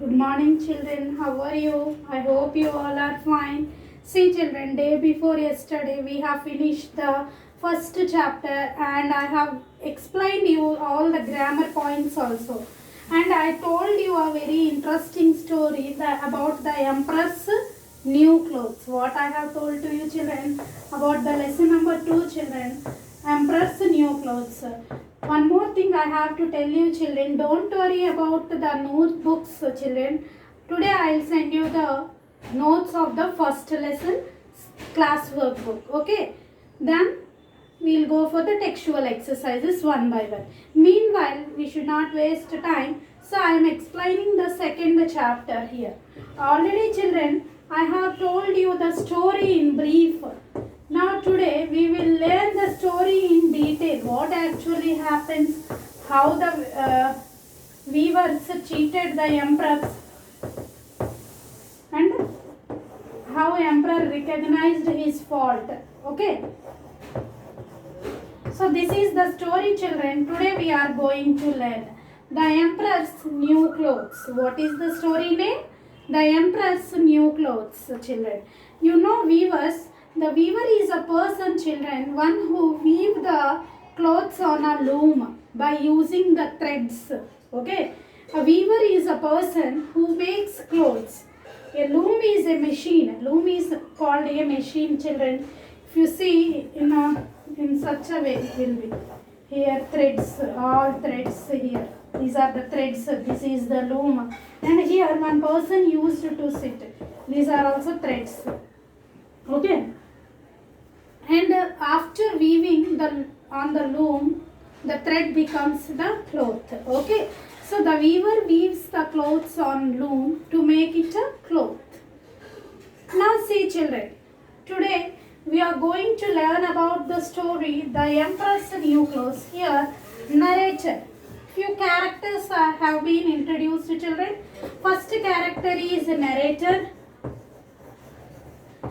Good morning, children. How are you? I hope you all are fine. See, children, day before yesterday we have finished the first chapter and I have explained you all the grammar points also. And I told you a very interesting story about the emperor's new clothes. What I have told to you, children, about the lesson number 2, children, emperor's new clothes. One more thing I have to tell you, children, don't worry about the notebooks, children. Today I will send you the notes of the first lesson class workbook. Okay, then we will go for the textual exercises one by one. Meanwhile, we should not waste time, so I am explaining the second chapter here. Already, children, I have told you the story in brief. Now today we will learn the story in detail. What actually happens, how the weavers cheated the emperors, and how emperor recognized his fault. Okay. So this is the story, children. Today we are going to learn the emperor's new clothes. What is the story name? The emperor's new clothes, children. You know, weavers. The weaver is a person, children, one who weave the clothes on a loom by using the threads. Okay. A weaver is a person who makes clothes. A loom is a machine. Loom is called a machine, children. If you see in such a way, it will be here threads, all threads here. These are the threads. This is the loom, and here one person used to sit. These are also threads. Okay. And after weaving on the loom, the thread becomes the cloth. Okay. So the weaver weaves the clothes on loom to make it a cloth. Now see, children, today we are going to learn about the story The Emperor's New Clothes. Here, narrator. Few characters have been introduced to children. First character is narrator.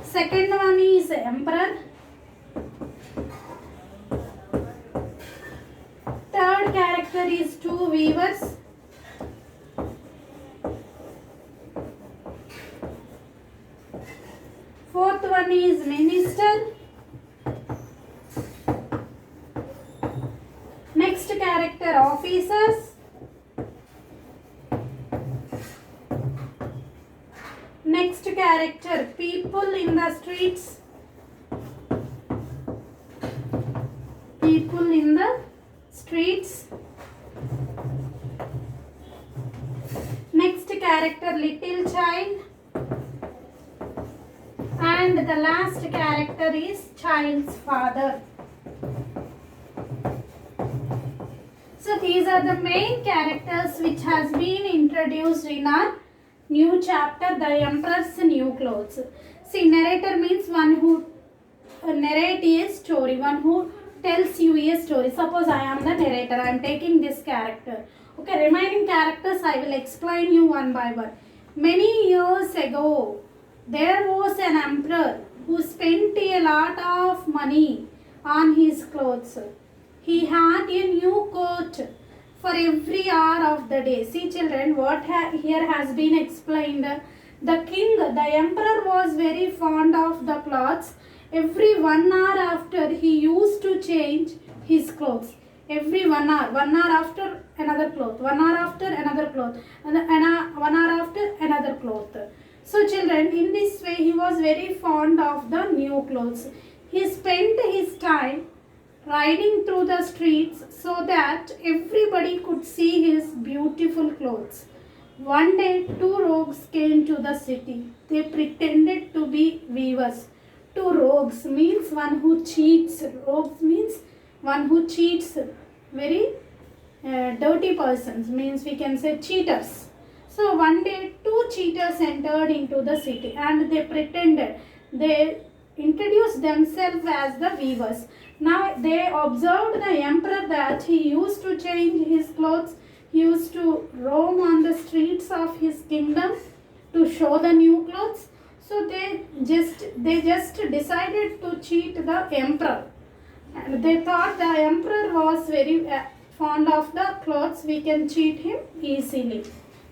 Second one is emperor. Third character is two weavers. Fourth one is minister. Next character officers. Next character people in the streets. People in the streets. Next character little child. And the last character is child's father. So these are the main characters which has been introduced in our new chapter, The Emperor's New Clothes. See, narrator means one who narrate a story, one who tells you a story. Suppose I am the narrator, I am taking this character. Okay, remaining characters I will explain you one by one. Many years ago, there was an emperor who spent a lot of money on his clothes. He had a new coat for every hour of the day. See, children, what here has been explained. The king, the emperor, was very fond of the clothes. Every 1 hour after, he used to change his clothes. Every 1 hour after another cloth, 1 hour after another cloth, and 1 hour after another cloth. So children, in this way he was very fond of the new clothes. He spent his time riding through the streets so that everybody could see his beautiful clothes. One day, two rogues came to the city. They pretended to be weavers. Two rogues means one who cheats. Rogues means one who cheats. Very dirty persons, means we can say cheaters. So one day two cheaters entered into the city and they pretended. They introduced themselves as the weavers. Now they observed the emperor that he used to change his clothes. He used to roam on the streets of his kingdom to show the new clothes. So they just decided to cheat the emperor. And they thought the emperor was very fond of the clothes. We can cheat him easily.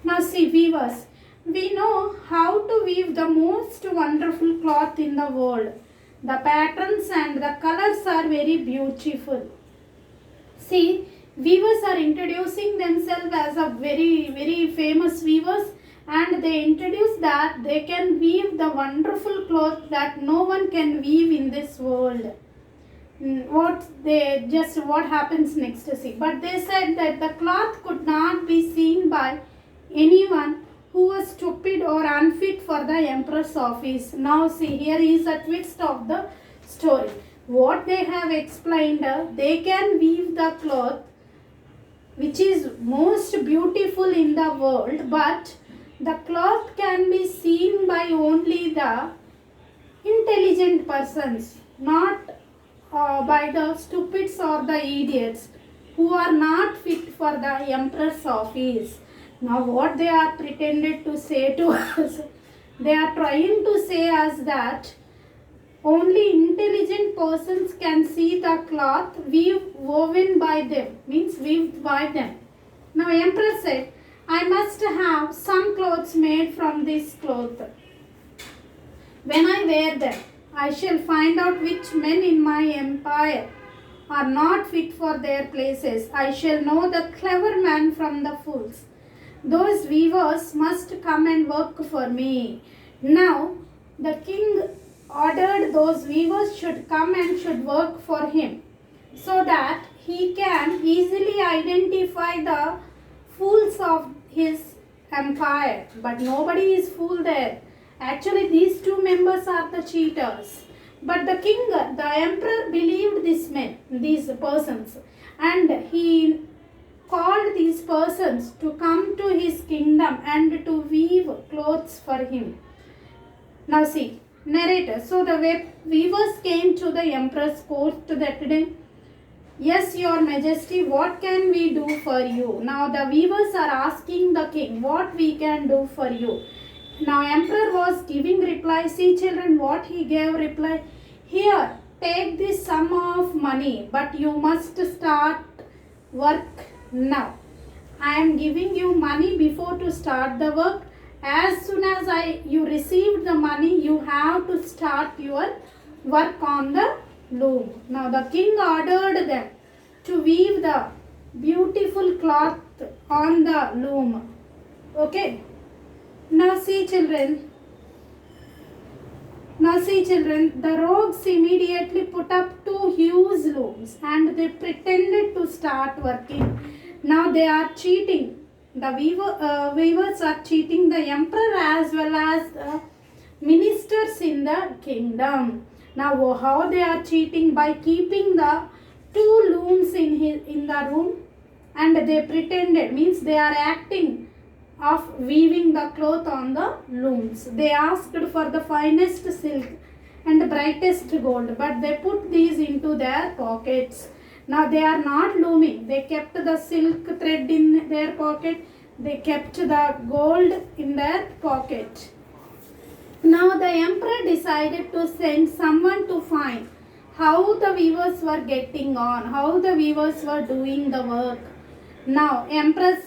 Now see, weavers. We know how to weave the most wonderful cloth in the world. The patterns and the colors are very beautiful. See, weavers are introducing themselves as a very famous weavers, and they introduce that they can weave the wonderful cloth that no one can weave in this world. What happens next, see, but they said that the cloth could not be seen by anyone who was stupid or unfit for the emperor's office. Now see, here is a twist of the story. What they have explained, they can weave the cloth which is most beautiful in the world, but the cloth can be seen by only the intelligent persons, not by the stupids or the idiots who are not fit for the emperor's office. Now what they are pretended to say to us, they are trying to say us that only intelligent persons can see the cloth woven by them, means weaved by them. Now emperor said, I must have some clothes made from this cloth. When I wear them, I shall find out which men in my empire are not fit for their places. I shall know the clever man from the fools. Those weavers must come and work for me. Now the king ordered those weavers should come and should work for him, so that he can easily identify the fools of his empire. But nobody is fool there. Actually, these two members are the cheaters. But the king, the emperor, believed these persons, and he called these persons to come to his kingdom and to weave clothes for him. Now see, narrator. So the weavers came to the emperor's court that day. Yes, your majesty, what can we do for you? Now the weavers are asking the king what we can do for you. Now emperor was giving reply. See children, what he gave reply. Here, take this sum of money, but you must start work now. I am giving you money before to start the work. As soon as you received the money, you have to start your work on the loom. Now the king ordered them to weave the beautiful cloth on the loom. Okay. Now see children, the rogues immediately put up two huge looms and they pretended to start working. Now they are cheating. The weavers are cheating the emperor as well as the ministers in the kingdom. Now how they are cheating? By keeping the two looms in the room, and they pretended, means they are acting of weaving the cloth on the looms. They asked for the finest silk and brightest gold, but they put these into their pockets. Now they are not looming. They kept the silk thread in their pocket. They kept the gold in their pocket. Now the emperor decided to send someone to find how the weavers were getting on, how the weavers were doing the work. Now emperor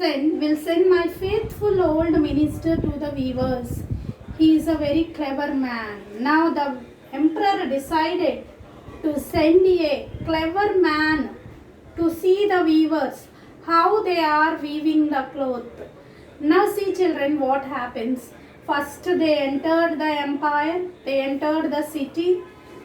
will send my faithful old minister to the weavers. He is a very clever man. Now the emperor decided to send a clever man to see the weavers, how they are weaving the cloth. Now see children, what happens. First they entered the empire, they entered the city,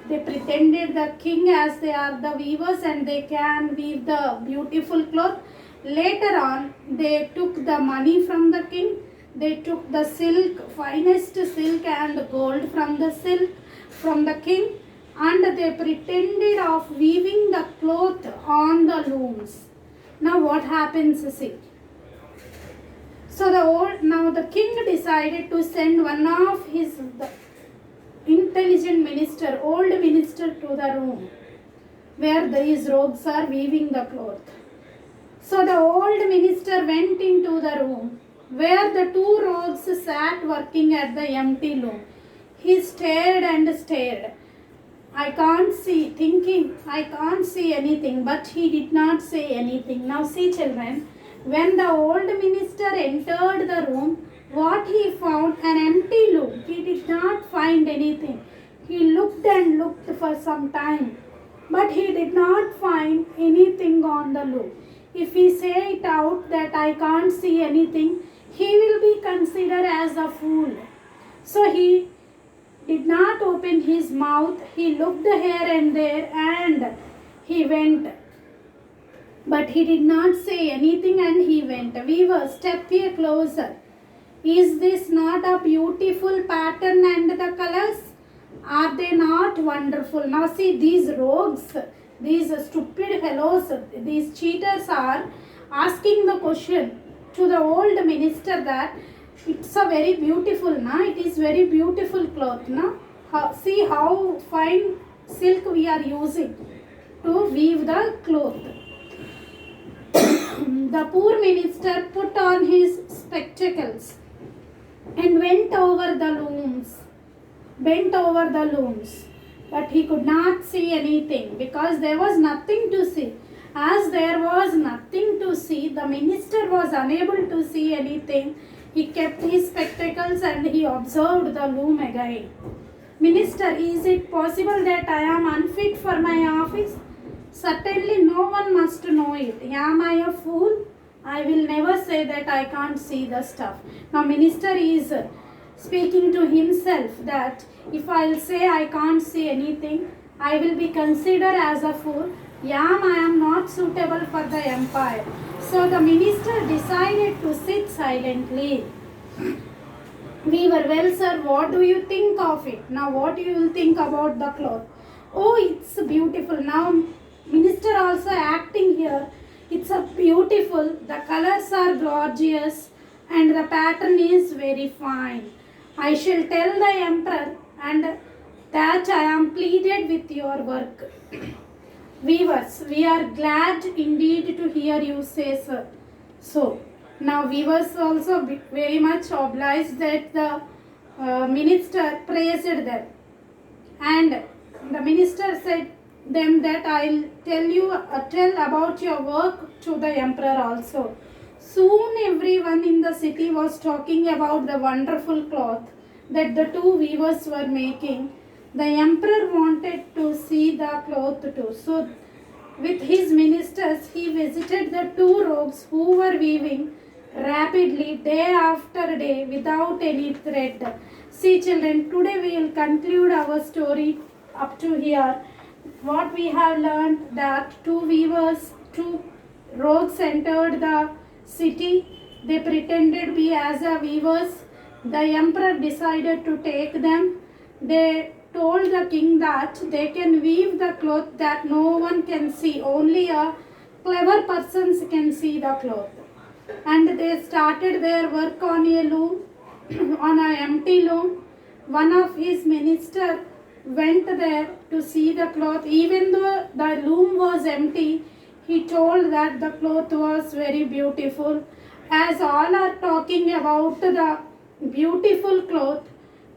they pretended the king as they are the weavers and they can weave the beautiful cloth. Later on, they took the money from the king, they took the silk, finest silk and gold from the king, and they pretended of weaving the cloth on the looms. Now what happens, see. So the king decided to send one of his intelligent minister, old minister, to the room where these rogues are weaving the cloth. So the old minister went into the room where the two rogues sat working at the empty loom. He stared and stared. I can't see, thinking, I can't see anything, but he did not say anything. Now see children, When the old minister entered the room, what he found an empty loom. He did not find anything. He looked and looked for some time, but he did not find anything on the loom. If he say it out that I can't see anything, he will be considered as a fool. So he did not open his mouth. He looked here and there and he went. But he did not say anything and he went. Weaver, step here closer. Is this not a beautiful pattern and the colors? Are they not wonderful? Now see, these rogues, these stupid fellows, these cheaters are asking the question to the old minister that it's a very beautiful, na? It is very beautiful cloth, na? See how fine silk we are using to weave the cloth. The poor minister put on his spectacles and bent over the looms, but he could not see anything because there was nothing to see. As there was nothing to see, the minister was unable to see anything. He kept his spectacles and he observed the loom again. Minister, is it possible that I am unfit for my office? Certainly no one must know it. Am I a fool? I will never say that I can't see the stuff. Now minister is speaking to himself that if I'll say I can't see anything, I will be considered as a fool. I am not suitable for the empire. So the minister decided to sit silently. Weaver, well sir, what do you think of it? Now what you will think about the cloth? Oh, it's beautiful. Now minister also acting here. It's a beautiful. The colors are gorgeous and the pattern is very fine. I shall tell the emperor and that I am pleased with your work. Weavers, we are glad indeed to hear you say so. So, now weavers also very much obliged that the minister praised them. And the minister said them that I'll tell about your work to the emperor also. Soon everyone in the city was talking about the wonderful cloth that the two weavers were making. The emperor wanted to see the cloth too. So with his ministers he visited the two rogues who were weaving rapidly day after day without any thread. See children, today we will conclude our story up to here. What we have learned that two rogues entered the city. They pretended to be as a weavers. The emperor decided to take them. They told the king that they can weave the cloth that no one can see. Only a clever person can see the cloth. And they started their work on a loom, on an empty loom. One of his ministers went there to see the cloth. Even though the loom was empty, he told that the cloth was very beautiful. As all are talking about the beautiful cloth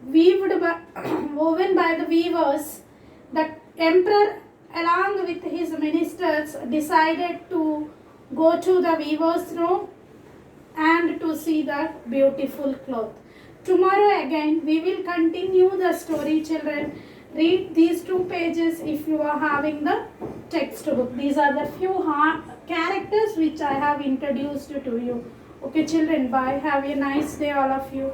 woven by the weavers, the emperor along with his ministers decided to go to the weaver's room and to see the beautiful cloth. Tomorrow again we will continue the story, children. Read these 2 pages if you are having the textbook. These are the few characters which I have introduced to you. Okay children, bye. Have a nice day all of you.